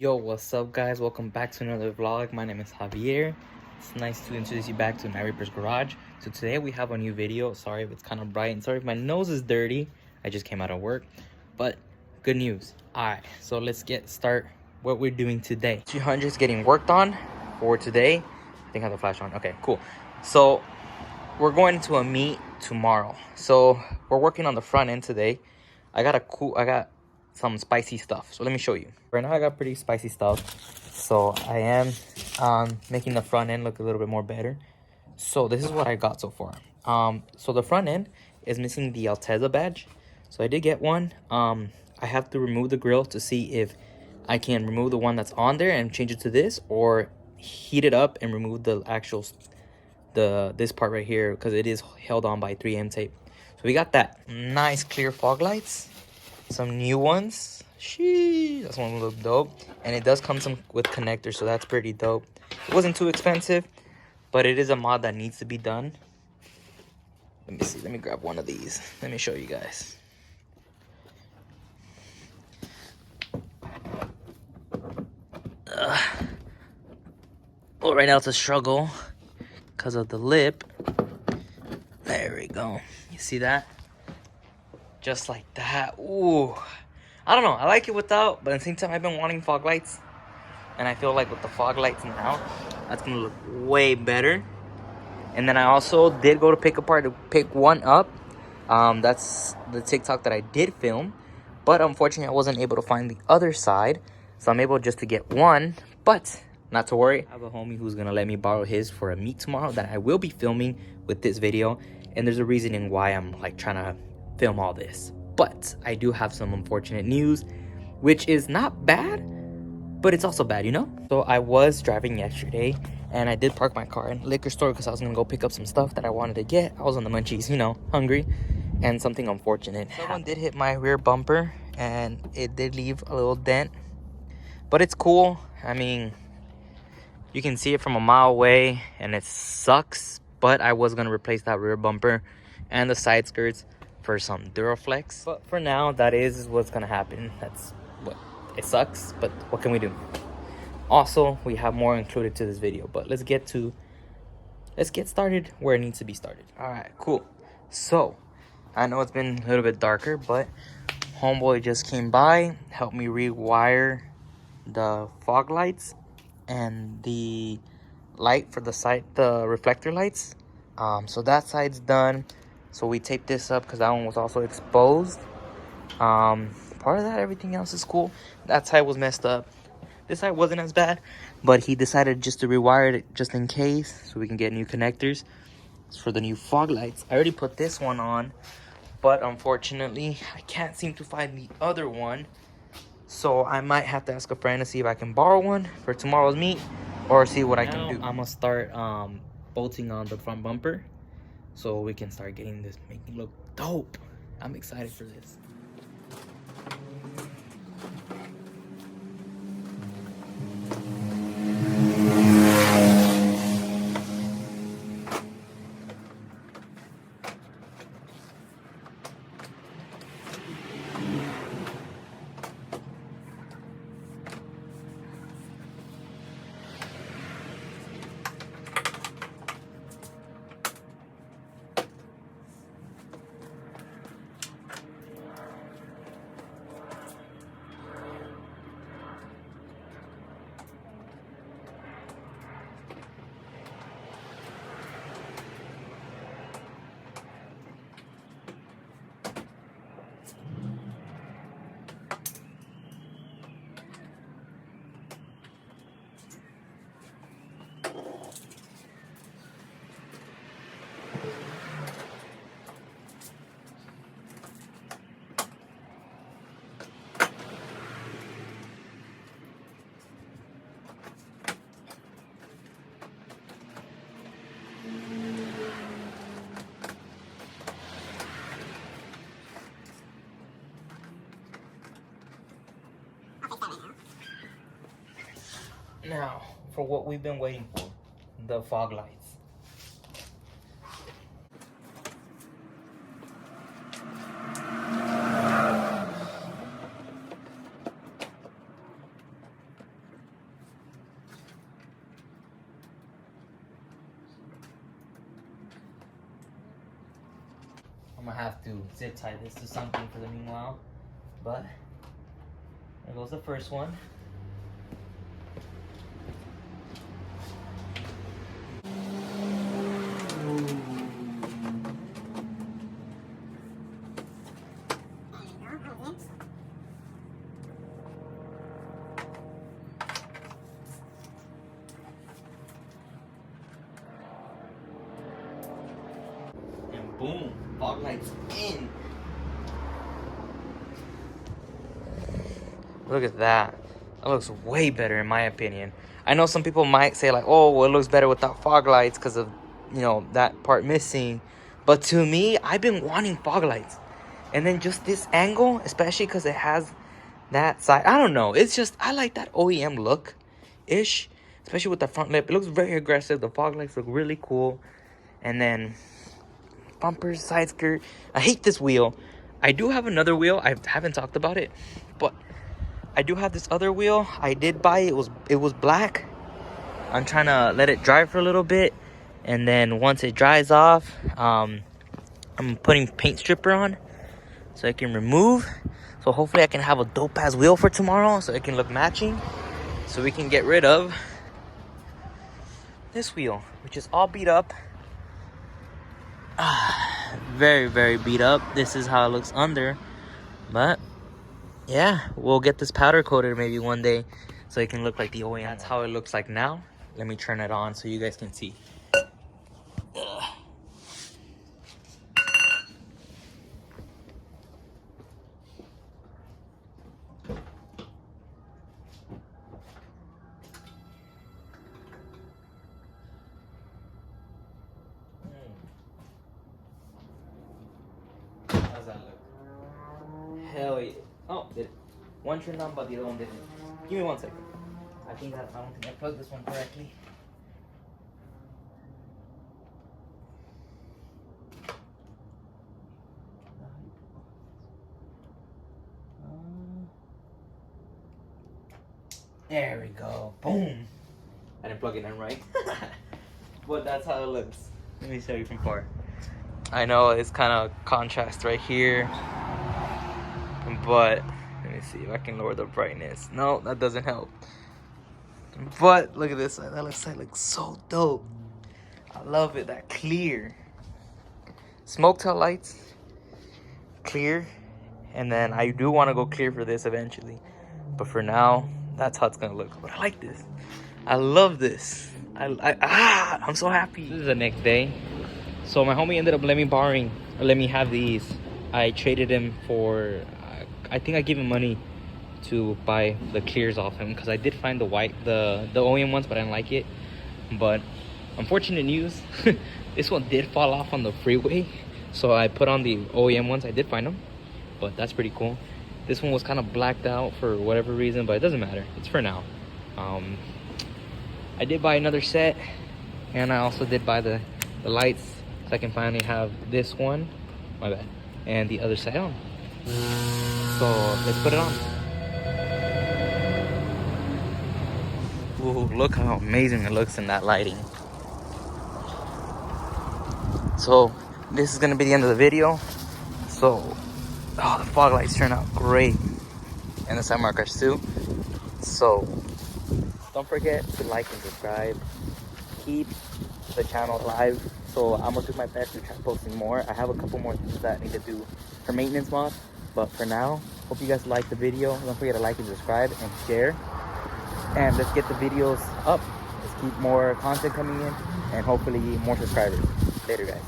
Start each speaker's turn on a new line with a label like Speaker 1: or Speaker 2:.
Speaker 1: Yo, what's up guys? Welcome back to another vlog. My name is Javier. It's nice to introduce you back to Night Reaper's Garage. So today we have a new video. Sorry if it's kind of bright and sorry if my nose is dirty. I just came out of work, but good news. Alright, so let's start what we're doing today. 300 is getting worked on for today. I think I have the flash on. Okay, cool. So we're going to a meet tomorrow. So we're working on the front end today. I got some spicy stuff, so let me show you. Right now I got pretty spicy stuff, so I am making the front end look a little bit more better. So this is what I got so far. So the front end is missing the Alteza badge, so I did get one. I have to remove the grill to see if I can remove the one that's on there and change it to this, or heat it up and remove the actual this part right here, because it is held on by 3M tape. So we got that. Nice clear fog lights, some new ones. Sheesh, that's one look dope, and it does come with connectors, so that's pretty dope. It wasn't too expensive, but it is a mod that needs to be done. Let me see, let me grab one of these, let me show you guys. Well, right now it's a struggle because of the lip. There we go, you see that? Just like that. Ooh, I don't know, I like it without, but at the same time I've been wanting fog lights, and I feel like with the fog lights now, that's gonna look way better. And then I also did go to pick one up. That's the TikTok that I did film, but unfortunately I wasn't able to find the other side, so I'm able just to get one. But not to worry, I have a homie who's gonna let me borrow his for a meet tomorrow that I will be filming with this video, and there's a reasoning why I'm like trying to film all this. But I do have some unfortunate news, which is not bad, but it's also bad, you know? So I was driving yesterday, and I did park my car in a liquor store because I was gonna go pick up some stuff that I wanted to get. I was on the munchies, you know, hungry, and something unfortunate. Someone did hit my rear bumper, and it did leave a little dent, but it's cool. I mean, you can see it from a mile away, and it sucks, but I was gonna replace that rear bumper and the side skirts for some Duraflex. But for now, that is what's gonna happen. That's what it sucks, but what can we do? Also, we have more included to this video, but let's get started where it needs to be started. All right, cool. So I know it's been a little bit darker, but homeboy just came by, helped me rewire the fog lights and the light for the side, the reflector lights. So that side's done. So we taped this up because that one was also exposed. Part of that, everything else is cool. That side was messed up. This side wasn't as bad, but he decided just to rewire it just in case, so we can get new connectors. It's for the new fog lights. I already put this one on, but unfortunately I can't seem to find the other one, so I might have to ask a friend to see if I can borrow one for tomorrow's meet, or see what I can do. I'm gonna start bolting on the front bumper so we can start getting this, making it look dope. I'm excited for this. Now, for what we've been waiting for, the fog lights. I'm gonna have to zip tie this to something for the meanwhile. But there goes the first one. And boom, fog lights in. Look at that. That looks way better in my opinion. I know some people might say like, oh, well, it looks better without fog lights because of, you know, that part missing. But to me, I've been wanting fog lights. And then just this angle, especially because it has that side. I don't know. It's just, I like that OEM look-ish. Especially with the front lip. It looks very aggressive. The fog lights look really cool. And then bumpers, side skirt. I hate this wheel. I do have another wheel. I haven't talked about it. But I do have this other wheel. I did buy it. It was black. I'm trying to let it dry for a little bit. And then once it dries off, I'm putting paint stripper on so I can remove. So hopefully I can have a dope ass wheel for tomorrow so it can look matching. So we can get rid of this wheel, which is all beat up. Very, very beat up. This is how it looks under. But yeah, we'll get this powder coated maybe one day so it can look like the OEM. That's how it looks like now. Let me turn it on so you guys can see. How's that look? Hell yeah. Oh, did it. One turned on, but the other one didn't. Give me 1 second. I don't think I plugged this one correctly. There we go. Boom. I didn't plug it in right. But that's how it looks. Let me show you from far. I know it's kind of contrast right here. But let me see if I can lower the brightness. No, that doesn't help. But look at this side. That side looks so dope. I love it. That clear. Smoke tail lights. Clear. And then I do want to go clear for this eventually. But for now, that's how it's going to look. But I like this. I love this. I'm so happy. This is the next day. So my homie ended up let me have these. I traded him for, I think I gave him money to buy the clears off him because I did find the white, the OEM ones, but I didn't like it. But unfortunate news, this one did fall off on the freeway. So I put on the OEM ones. I did find them, but that's pretty cool. This one was kind of blacked out for whatever reason, but it doesn't matter. It's for now. I did buy another set, and I also did buy the lights, so I can finally have this one, my bad, and the other side on. So let's put it on. Ooh, look how amazing it looks in that lighting. So this is gonna be the end of the video. So, oh, the fog lights turn out great, and the side markers too. So don't forget to like and subscribe. Keep the channel live. So I'm gonna do my best to try posting more. I have a couple more things that I need to do for maintenance mods. But for now, hope you guys like the video. Don't forget to like and subscribe and share. And let's get the videos up. Let's keep more content coming in and hopefully more subscribers. Later, guys.